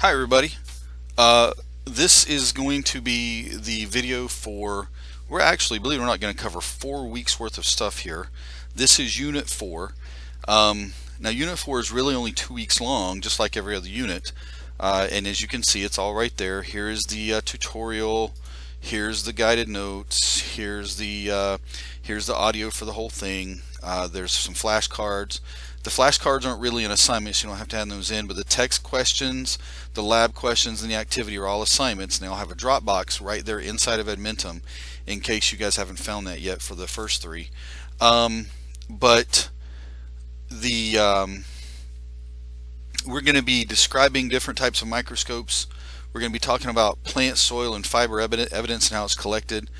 Hi everybody. Uh, this is going to be the video for, we're actually, believe it or not, going to cover 4 weeks worth of stuff here. This is Unit 4. Now Unit 4 is really only 2 weeks long, just like every other unit. And as you can see, it's all right there. Here's the tutorial. Here's the guided notes. Here's the audio for the whole thing. There's some flashcards. The flashcards aren't really an assignment, so you don't have to add those in, but the text questions, the lab questions, and the activity are all assignments, and they all have a Dropbox right there inside of Edmentum in case you guys haven't found that yet for the first three. But the we're going to be describing different types of microscopes. We're going to be talking about plant, soil, and fiber evidence and how it's collected.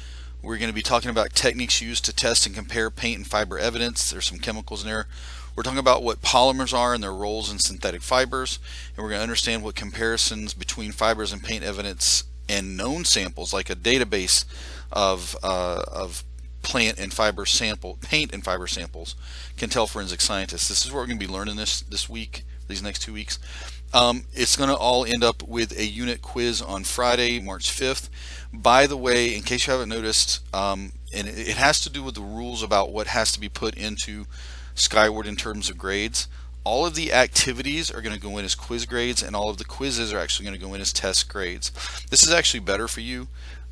We're going to be talking about techniques used to test and compare paint and fiber evidence. There's some chemicals in there. We're talking about what polymers are and their roles in synthetic fibers, and we're going to understand what comparisons between fibers and paint evidence and known samples, like a database of paint and fiber samples, can tell forensic scientists. This is what we're going to be learning this week, these next 2 weeks. It's going to all end up with a unit quiz on Friday, March 5th. By the way, in case you haven't noticed, and it has to do with the rules about what has to be put into Skyward in terms of grades. All of the activities are going to go in as quiz grades, and all of the quizzes are actually going to go in as test grades. This is actually better for you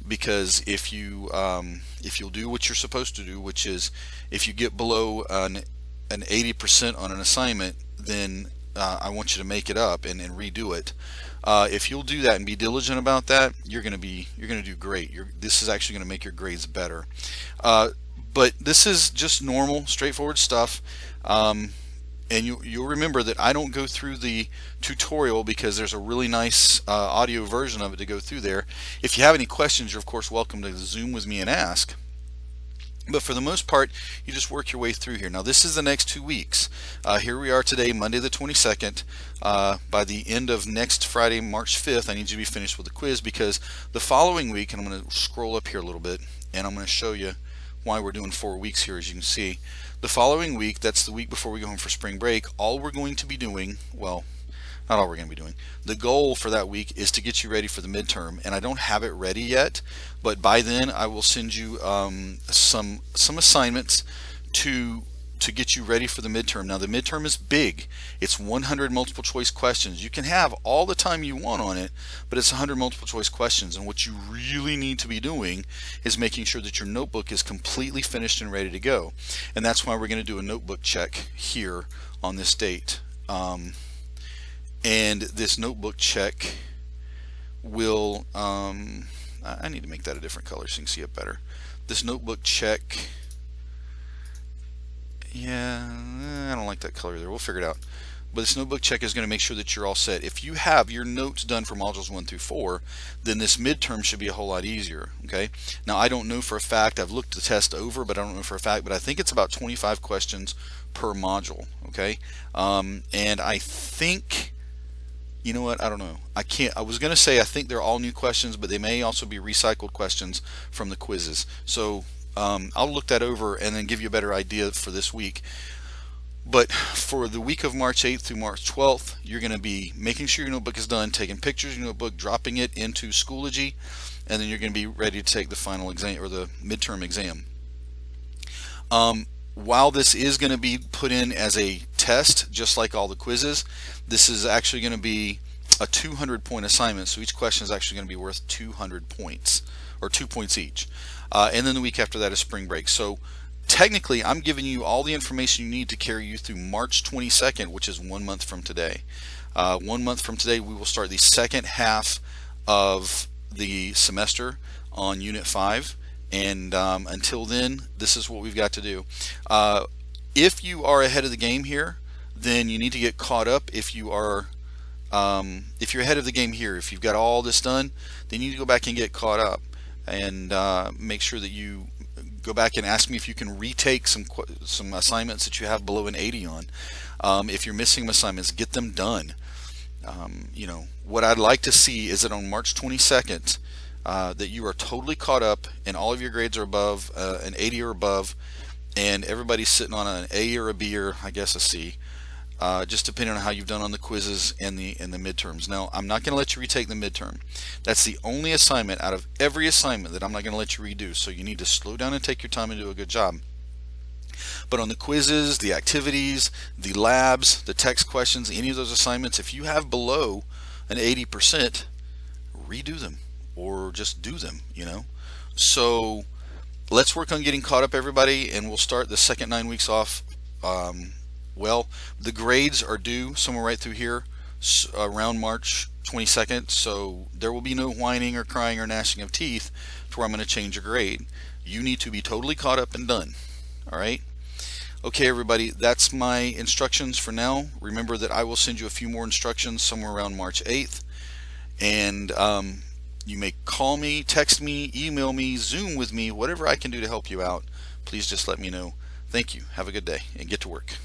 because if you'll do what you're supposed to do, which is if you get below an 80% on an assignment, then I want you to make it up and redo it. If you'll do that and be diligent about that, you're going to do great. This is actually going to make your grades better. But this is just normal, straightforward stuff. And you'll remember that I don't go through the tutorial because there's a really nice audio version of it to go through there. If you have any questions, you're of course welcome to Zoom with me and ask. But for the most part, you just work your way through here. Now this is the next 2 weeks. Here we are today, Monday the 22nd. By the end of next Friday, March 5th, I need you to be finished with the quiz, because the following week, and I'm going to scroll up here a little bit, and I'm going to show you why we're doing 4 weeks here. As you can see, the following week, that's the week before we go home for spring break, all we're going to be doing, well, not all we're going to be doing, the goal for that week is to get you ready for the midterm, and I don't have it ready yet, but by then I will send you some assignments to get you ready for the midterm. Now the midterm is big. It's 100 multiple choice questions. You can have all the time you want on it, but it's 100 multiple choice questions, and what you really need to be doing is making sure that your notebook is completely finished and ready to go. And that's why we're going to do a notebook check here on this date. And this notebook check will, I need to make that a different color so you can see it better. This notebook check, yeah, I don't like that color there. We'll figure it out. But this notebook check is going to make sure that you're all set. If you have your notes done for modules 1 through 4, then this midterm should be a whole lot easier. Okay. Now I don't know for a fact. I've looked the test over, but I don't know for a fact. But I think it's about 25 questions per module. Okay. And I think, you know what? I don't know. I was going to say I think they're all new questions, but they may also be recycled questions from the quizzes. So I'll look that over and then give you a better idea for this week. But for the week of March 8th through March 12th, you're going to be making sure your notebook is done, taking pictures of your notebook, dropping it into Schoology, and then you're going to be ready to take the final exam or the midterm exam. While this is going to be put in as a test, just like all the quizzes, this is actually going to be a 200-point assignment. So each question is actually going to be worth 200 points, or 2 points each. And then the week after that is spring break. So technically, I'm giving you all the information you need to carry you through March 22nd, which is 1 month from today. 1 month from today, we will start the second half of the semester on Unit 5. And until then, this is what we've got to do. If you are ahead of the game here, then you need to get caught up. If you're ahead of the game here, if you've got all this done, then you need to go back and get caught up, and make sure that you go back and ask me if you can retake some assignments that you have below an 80 on. If you're missing assignments, get them done. You know, what I'd like to see is that on March 22nd, that you are totally caught up and all of your grades are above an 80 or above, and everybody's sitting on an A or a B or I guess a C. just depending on how you've done on the quizzes and the midterms. Now, I'm not going to let you retake the midterm. That's the only assignment out of every assignment that I'm not going to let you redo. So you need to slow down and take your time and do a good job. But on the quizzes, the activities, the labs, the text questions, any of those assignments, if you have below an 80%, redo them or just do them, So let's work on getting caught up, everybody, and we'll start the second 9 weeks off. Well, the grades are due somewhere right through here around March 22nd, so there will be no whining or crying or gnashing of teeth to where I'm going to change your grade. You need to be totally caught up and done. All right? Okay, everybody, that's my instructions for now. Remember that I will send you a few more instructions somewhere around March 8th, and you may call me, text me, email me, Zoom with me, whatever I can do to help you out. Please just let me know. Thank you. Have a good day and get to work.